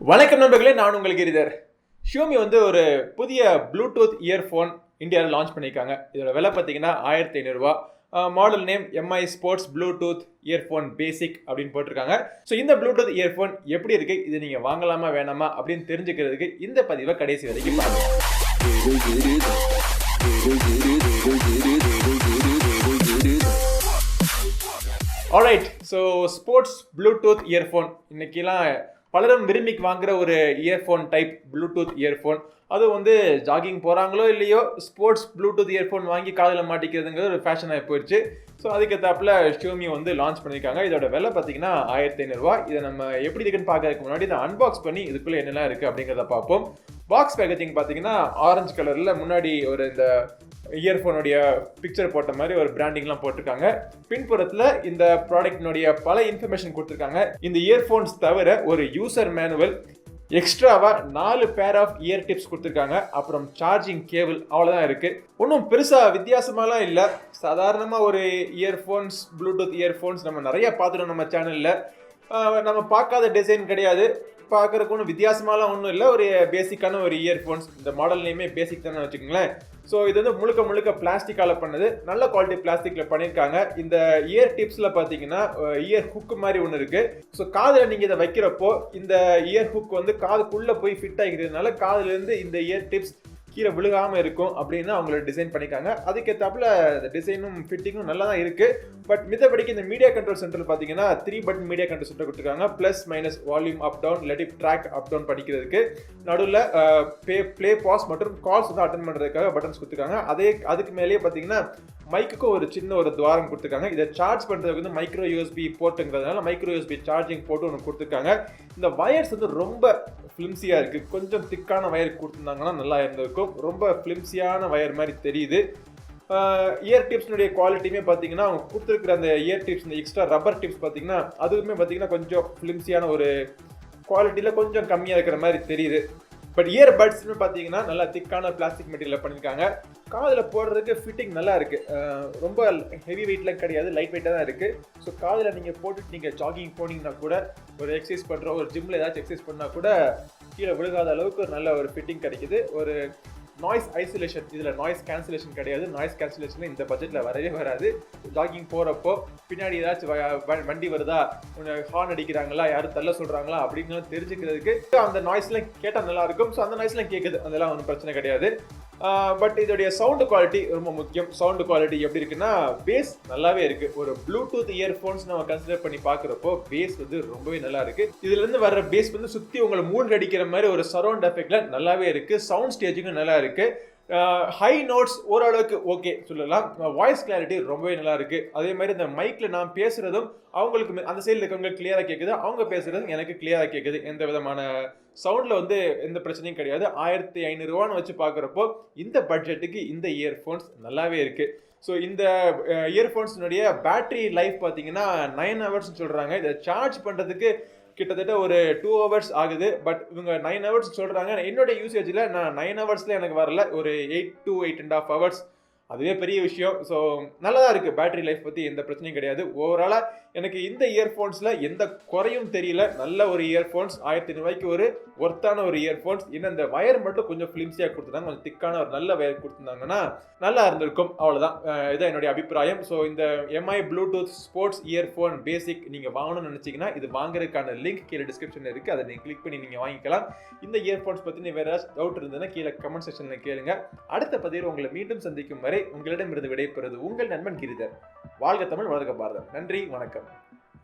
வணக்கம் நண்பர்களே, நான் உங்கள் கிரிதர். ஷியோமி ஒரு புதிய ப்ளூடூத் இயர்ஃபோன் இந்தியாவில் லான்ச் பண்ணியிருக்காங்க. இதோட விலை பார்த்தீங்கன்னா 1500 ரூபா. Model name MI sports bluetooth earphone basic அப்படின்னு போட்டிருக்காங்க. ஸோ இந்த ப்ளூடூத் இயர்ஃபோன் எப்படி இருக்கு, இது நீங்கள் வாங்கலாமா வேணாமா அப்படின்னு தெரிஞ்சுக்கிறதுக்கு இந்த பதிவை கடைசி வரைக்கும் பாருங்க. Alright, so sports bluetooth earphone இன்னைக்கெல்லாம் பலரும் விரும்பி வாங்குற ஒரு இயர்ஃபோன் டைப் ப்ளூடூத் இயர்ஃபோன். அது ஜாகிங் போகிறாங்களோ இல்லையோ ஸ்போர்ட்ஸ் ப்ளூடூத் இயர்ஃபோன் வாங்கி காதில் மாட்டிக்கிறதுங்கிறது ஒரு ஃபேஷனாக போயிடுச்சு. ஸோ அதுக்கேற்றாப்புல ஷியோமி லான்ச் பண்ணியிருக்காங்க. இதோட விலை பார்த்தீங்கன்னா 1500 ரூபா. இதை நம்ம எப்படி இருக்குன்னு பார்க்கறதுக்கு முன்னாடி இதை அன்பாக்ஸ் பண்ணி இதுக்குள்ளே என்னெல்லாம் இருக்குது அப்படிங்கிறத பார்ப்போம். பாக்ஸ் பேக்கேஜிங் பார்த்தீங்கன்னா ஆரஞ்சு கலரில் முன்னாடி இந்த இயர்ஃபோனுடைய பிக்சர் போட்ட மாதிரி ஒரு பிராண்டிங்லாம் போட்டிருக்காங்க. பின்புறத்தில் இந்த ப்ராடக்டினுடைய பல இன்ஃபர்மேஷன் கொடுத்துருக்காங்க. இந்த இயர்ஃபோன்ஸ் தவிர ஒரு யூசர் மேனுவல், எக்ஸ்ட்ராவா 4 பேர் ஆஃப் இயர் டிப்ஸ் கொடுத்துருக்காங்க. அப்புறம் சார்ஜிங் கேபிள், அவ்வளோதான் இருக்குது. ஒன்றும் பெருசாக வித்தியாசமாலாம் இல்லை. சாதாரணமாக ஒரு இயர்ஃபோன்ஸ், ப்ளூடூத் இயர்ஃபோன்ஸ் நம்ம நிறைய பார்த்துட்டோம் நம்ம சேனலில். நம்ம பார்க்காத டிசைன் கிடையாது, பார்க்குறதுக்கு ஒன்றும் வித்தியாசமாலாம் ஒன்றும் இல்லை. ஒரு பேசிக்கான ஒரு இயர்ஃபோன்ஸ். இந்த மாடல் நேமே பேசிக் தானே வச்சுக்கோங்களேன். ஸோ இது முழுக்க முழுக்க பிளாஸ்டிக்கால பண்ணது, நல்ல குவாலிட்டி பிளாஸ்டிக்ல பண்ணியிருக்காங்க. இந்த இயர் டிப்ஸில் பார்த்தீங்கன்னா இயர் ஹுக் மாதிரி ஒன்று இருக்கு. ஸோ காதில் நீங்கள் இதை வைக்கிறப்போ இந்த இயர் ஹுக் காதுக்குள்ளே போய் ஃபிட் ஆகிக்கிறதுனால காதுலேருந்து இந்த இயர் டிப்ஸ் கீழே விழுகாமல் இருக்கும் அப்படின்னு அவங்களோட டிசைன் பண்ணியிருக்காங்க. அதுக்கேற்றாப்புல இந்த டிசைனும் ஃபிட்டிங்கும் நல்லா தான் இருக்குது. பட் மித்தபடிக்கு இந்த மீடியா கண்ட்ரோல் சென்டர் பார்த்தீங்கன்னா 3 பட்டன் மீடியா கண்ட்ரோல் சென்டர் கொடுத்துருக்காங்க. Plus minus volume up down, இல்லாட்டி ட்ராக் அப் டவுன் படிக்கிறதுக்கு. நடுவில் ப்ளே பாஸ் மற்றும் கால்ஸ் அட்டன் பண்ணுறதுக்காக பட்டன்ஸ் கொடுத்துருக்காங்க. அதுக்கு மேலேயே பார்த்தீங்கன்னா மைக்குக்கும் ஒரு சின்ன ஒரு துவாரம் கொடுத்துருக்காங்க. இதை சார்ஜ் பண்ணுறதுக்கு மைக்ரோ யூஎஸ்பி போர்ட்டுங்கிறதுனால மைக்ரோ யூஎஸ்பி சார்ஜிங் போர்ட்டு ஒன்று கொடுத்துருக்காங்க. இந்த வயர்ஸ் ரொம்ப ஃபிலிம்ஸியாக இருக்குது. கொஞ்சம் திக்கான வயர் கொடுத்துருந்தாங்கன்னா நல்லா இருந்திருக்கும். ரொம்ப ஃபிலிம்ஸியான வயர் மாதிரி தெரியுது. இயர் டிப்ஸ்னுடைய குவாலிட்டியுமே பார்த்தீங்கன்னா அவங்க கொடுத்துருக்குற அந்த இயர் டிப்ஸ், இந்த எக்ஸ்ட்ரா ரப்பர் டிப்ஸ் பார்த்தீங்கன்னா அதுவுமே பார்த்தீங்கன்னா கொஞ்சம் ஃபிலிம்ஸியான ஒரு குவாலிட்டியில் கொஞ்சம் கம்மியாக இருக்கிற மாதிரி தெரியுது. பட் இயர் பட்ஸ்னு பார்த்தீங்கன்னா நல்லா திக்கான பிளாஸ்டிக் மெட்டீரியல் பண்ணியிருக்காங்க. காதில் போடுறதுக்கு ஃபிட்டிங் நல்லா இருக்குது. ரொம்ப ஹெவி வெயிட்லாம் கிடையாது, லைட் வெயிட்டாக தான் இருக்குது. ஸோ காதில் நீங்கள் போட்டுட்டு நீங்கள் ஜாகிங் போனீங்கன்னா கூட, ஒரு எக்ஸசைஸ் பண்ணுறோம், ஒரு ஜிம்மில் ஏதாச்சும் எக்ஸசைஸ் பண்ணால் கூட கீழே விழுகாத அளவுக்கு ஒரு நல்ல ஒரு ஃபிட்டிங் கிடைக்குது. ஒரு நாய்ஸ் ஐசோலேஷன், இதில் நாய்ஸ் கேன்சலேஷன் கிடையாது. நாய்ஸ் கேன்சலேஷன் இந்த பட்ஜெட்டில் வரவே வராது. ஜாகிங் போகிறப்போ பின்னாடி ஏதாச்சும் வண்டி வருதா, ஹார்ன் அடிக்கிறாங்களா, யாரும் தள்ள சொல்கிறாங்களா அப்படின்னு தெரிஞ்சுக்கிறதுக்கு அந்த நாய்ஸ்லாம் கேட்டால் நல்லாயிருக்கும். ஸோ அந்த நாய்ஸ்லாம் கேட்குது, அதெல்லாம் ஒன்றும் பிரச்சனை கிடையாது. பட் இதோடைய சவுண்டு குவாலிட்டி ரொம்ப முக்கியம். சவுண்டு குவாலிட்டி எப்படி இருக்குன்னா, பேஸ் நல்லாவே இருக்குது. ஒரு ப்ளூடூத் இயர்ஃபோன்ஸ் நம்ம கன்சிடர் பண்ணி பார்க்குறப்போ பேஸ் ரொம்பவே நல்லா இருக்குது. இதுலேருந்து வர்ற பேஸ் சுற்றி உங்களை மூழ்கி அடிக்கிற மாதிரி ஒரு சரௌண்ட் எஃபெக்ட்ல நல்லாவே இருக்குது. சவுண்ட் ஸ்டேஜிங்கும் நல்லா இருக்குது. ஹை நோட்ஸ் ஓரளவுக்கு ஓகே சொல்லலாம். வாய்ஸ் கிளாரிட்டி ரொம்பவே நல்லா இருக்குது. அதே மாதிரி இந்த மைக்கில் நான் பேசுகிறதும் அவங்களுக்கு அந்த சைடில் இருக்கவங்களுக்கு கிளியராக கேட்குது, அவங்க பேசுகிறதும் எனக்கு கிளியராக கேட்குது. எந்த விதமான சவுண்டில் எந்த பிரச்சனையும் கிடையாது. 1500 ரூபான்னு வச்சு பார்க்குறப்போ இந்த பட்ஜெட்டுக்கு இந்த இயர்ஃபோன்ஸ் நல்லாவே இருக்குது. ஸோ இந்த இயர்ஃபோன்ஸினுடைய பேட்டரி லைஃப் பார்த்தீங்கன்னா 9 ஹவர்ஸ்னு சொல்கிறாங்க. இதை சார்ஜ் பண்ணுறதுக்கு கிட்டத்தட்ட ஒரு 2 ஹவர்ஸ் ஆகுது. பட் இவங்க 9 ஹவர்ஸ் சொல்கிறாங்க. என்னோட யூசேஜில் நான் 9 ஹவர்ஸில் எனக்கு வரல, ஒரு 8 to 8.5 ஹவர்ஸ். அதுவே பெரிய விஷயம். ஸோ நல்லா தான் இருக்குது. பேட்டரி லைஃப் பற்றி எந்த பிரச்சனையும் கிடையாது. ஓவராலாக எனக்கு இந்த இயர்ஃபோன்ஸில் எந்த குறையும் தெரியல. நல்ல ஒரு இயர்ஃபோன்ஸ், 1500 ரூபாய்க்கு ஒரு ஒர்த்தான ஒரு இயர்ஃபோன்ஸ். இன்னும் இந்த வயர் மட்டும் கொஞ்சம் ஃபிலிம்ஸியாக கொடுத்துருந்தாங்க, கொஞ்சம் திக்கான ஒரு நல்ல வயர் கொடுத்துருந்தாங்கன்னா நல்லா இருந்திருக்கும். அவ்வளோதான், இதான் என்னுடைய அபிப்பிராயம். ஸோ இந்த MI ப்ளூடூத் ஸ்போர்ட்ஸ் இயர்ஃபோன் பேசிக் நீங்கள் வாங்கணும்னு நினச்சிங்கன்னா இது வாங்குறதுக்கான லிங்க் கீழே டிஸ்கிரிப்ஷனில் இருக்குது. அதை நீங்கள் கிளிக் பண்ணி நீங்கள் வாங்கிக்கலாம். இந்த இயர்ஃபோன்ஸ் பற்றி வேறு ஏதாச்சும் டவுட் இருந்ததுன்னா கீழே கமெண்ட் செக்ஷனில் கேளுங்க. அடுத்த பதிவில் உங்களை மீண்டும் சந்திக்கும் வரை உங்களிடமிருந்து விடைபெறுவது உங்கள் நண்பன் கிரிதர். வாழ்க தமிழ், வளர்க பாரதம். நன்றி, வணக்கம்.